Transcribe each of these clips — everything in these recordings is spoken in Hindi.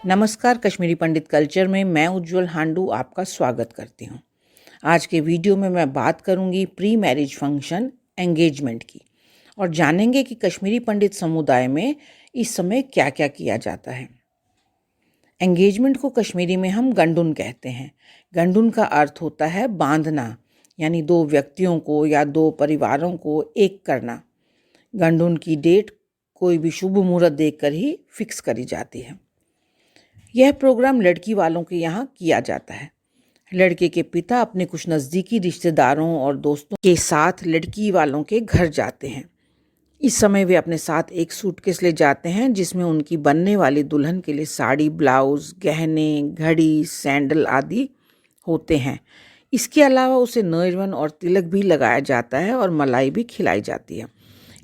नमस्कार, कश्मीरी पंडित कल्चर में मैं उज्जवल हांडू आपका स्वागत करती हूँ। आज के वीडियो में मैं बात करूँगी प्री मैरिज फंक्शन एंगेजमेंट की और जानेंगे कि कश्मीरी पंडित समुदाय में इस समय क्या क्या किया जाता है। एंगेजमेंट को कश्मीरी में हम गंडुन कहते हैं। गंडुन का अर्थ होता है बांधना, यानी दो व्यक्तियों को या दो परिवारों को एक करना। गंडुन की डेट कोई भी शुभ मुहूर्त देखकर ही फिक्स करी जाती है। यह प्रोग्राम लड़की वालों के यहाँ किया जाता है। लड़के के पिता अपने कुछ नज़दीकी रिश्तेदारों और दोस्तों के साथ लड़की वालों के घर जाते हैं। इस समय वे अपने साथ एक सूटकेस ले जाते हैं जिसमें उनकी बनने वाली दुल्हन के लिए साड़ी, ब्लाउज, गहने, घड़ी, सैंडल आदि होते हैं। इसके अलावा उसे नैरवन और तिलक भी लगाया जाता है और मलाई भी खिलाई जाती है।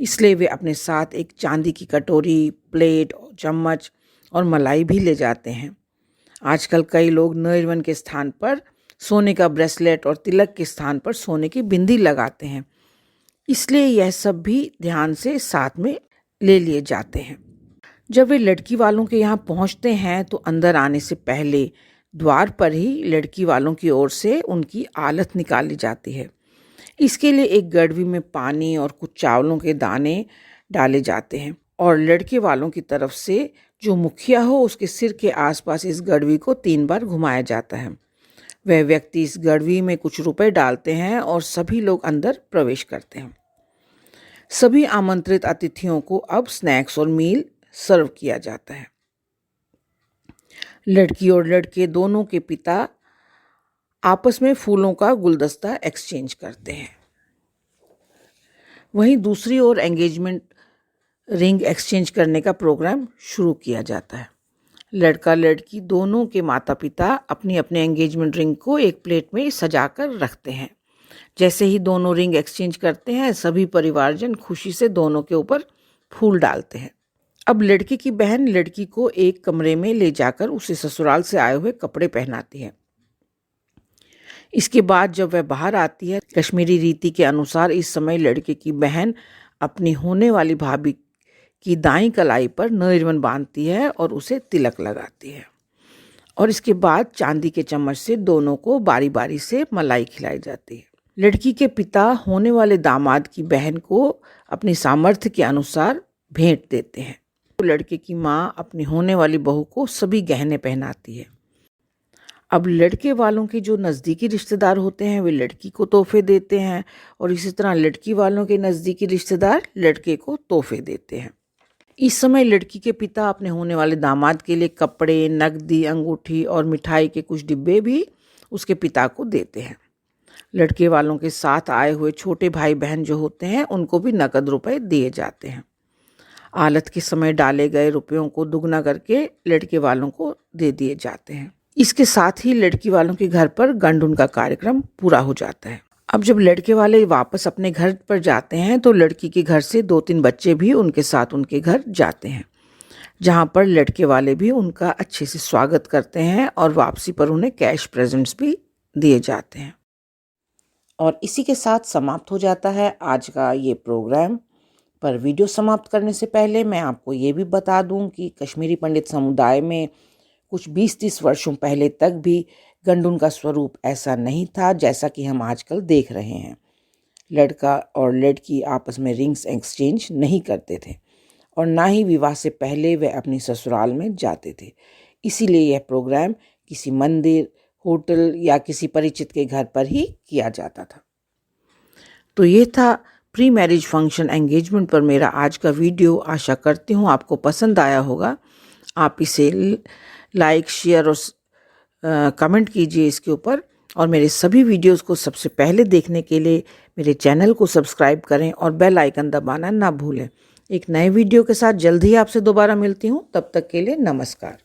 इसलिए वे अपने साथ एक चांदी की कटोरी, प्लेट, चम्मच और मलाई भी ले जाते हैं। आजकल कई लोग नैरवन के स्थान पर सोने का ब्रेसलेट और तिलक के स्थान पर सोने की बिंदी लगाते हैं, इसलिए यह सब भी ध्यान से साथ में ले लिए जाते हैं। जब वे लड़की वालों के यहाँ पहुँचते हैं तो अंदर आने से पहले द्वार पर ही लड़की वालों की ओर से उनकी आलत निकाली जाती है। इसके लिए एक गड़वी में पानी और कुछ चावलों के दाने डाले जाते हैं और लड़के वालों की तरफ से जो मुखिया हो उसके सिर के आसपास इस गड़वी को 3 बार घुमाया जाता है। वह व्यक्ति इस गड़वी में कुछ रुपए डालते हैं और सभी लोग अंदर प्रवेश करते हैं। सभी आमंत्रित अतिथियों को अब स्नैक्स और मील सर्व किया जाता है। लड़की और लड़के दोनों के पिता आपस में फूलों का गुलदस्ता एक्सचेंज करते हैं। वहीं दूसरी ओर एंगेजमेंट रिंग एक्सचेंज करने का प्रोग्राम शुरू किया जाता है। लड़का लड़की दोनों के माता पिता अपनी अपने एंगेजमेंट रिंग को एक प्लेट में सजाकर रखते हैं। जैसे ही दोनों रिंग एक्सचेंज करते हैं, सभी परिवारजन खुशी से दोनों के ऊपर फूल डालते हैं। अब लड़के की बहन लड़की को एक कमरे में ले जाकर उसे ससुराल से आए हुए कपड़े पहनाती है। इसके बाद जब वह बाहर आती है, कश्मीरी रीति के अनुसार इस समय लड़के की बहन अपनी होने वाली भाभी की दाईं कलाई पर नैरवन बांधती है और उसे तिलक लगाती है और इसके बाद चांदी के चम्मच से दोनों को बारी बारी से मलाई खिलाई जाती है। लड़की के पिता होने वाले दामाद की बहन को अपनी सामर्थ्य के अनुसार भेंट देते हैं। तो लड़के की माँ अपनी होने वाली बहू को सभी गहने पहनाती है। अब लड़के वालों के जो नज़दीकी रिश्तेदार होते हैं वे लड़की को तोहफे देते हैं और इसी तरह लड़की वालों के नज़दीकी रिश्तेदार लड़के को तोहफे देते हैं। इस समय लड़की के पिता अपने होने वाले दामाद के लिए कपड़े, नकदी, अंगूठी और मिठाई के कुछ डिब्बे भी उसके पिता को देते हैं। लड़के वालों के साथ आए हुए छोटे भाई बहन जो होते हैं उनको भी नकद रुपए दिए जाते हैं। आलत के समय डाले गए रुपयों को दुगना करके लड़के वालों को दे दिए जाते हैं। इसके साथ ही लड़की वालों के घर पर गंडुन का कार्यक्रम पूरा हो जाता है। अब जब लड़के वाले वापस अपने घर पर जाते हैं तो लड़की के घर से 2-3 बच्चे भी उनके साथ उनके घर जाते हैं, जहां पर लड़के वाले भी उनका अच्छे से स्वागत करते हैं और वापसी पर उन्हें कैश प्रेजेंट्स भी दिए जाते हैं। और इसी के साथ समाप्त हो जाता है आज का ये प्रोग्राम। पर वीडियो समाप्त करने से पहले मैं आपको ये भी बता दूं कि कश्मीरी पंडित समुदाय में कुछ 20-30 वर्षों पहले तक भी गंडुन का स्वरूप ऐसा नहीं था जैसा कि हम आजकल देख रहे हैं। लड़का और लड़की आपस में रिंग्स एक्सचेंज नहीं करते थे और ना ही विवाह से पहले वे अपनी ससुराल में जाते थे। इसीलिए यह प्रोग्राम किसी मंदिर, होटल या किसी परिचित के घर पर ही किया जाता था। तो ये था प्री मैरिज फंक्शन एंगेजमेंट पर मेरा आज का वीडियो। आशा करती हूँ आपको पसंद आया होगा। आप इसे लाइक, शेयर और कमेंट कीजिए इसके ऊपर और मेरे सभी वीडियोस को सबसे पहले देखने के लिए मेरे चैनल को सब्सक्राइब करें और बेल आइकन दबाना ना भूलें। एक नए वीडियो के साथ जल्द ही आपसे दोबारा मिलती हूँ। तब तक के लिए नमस्कार।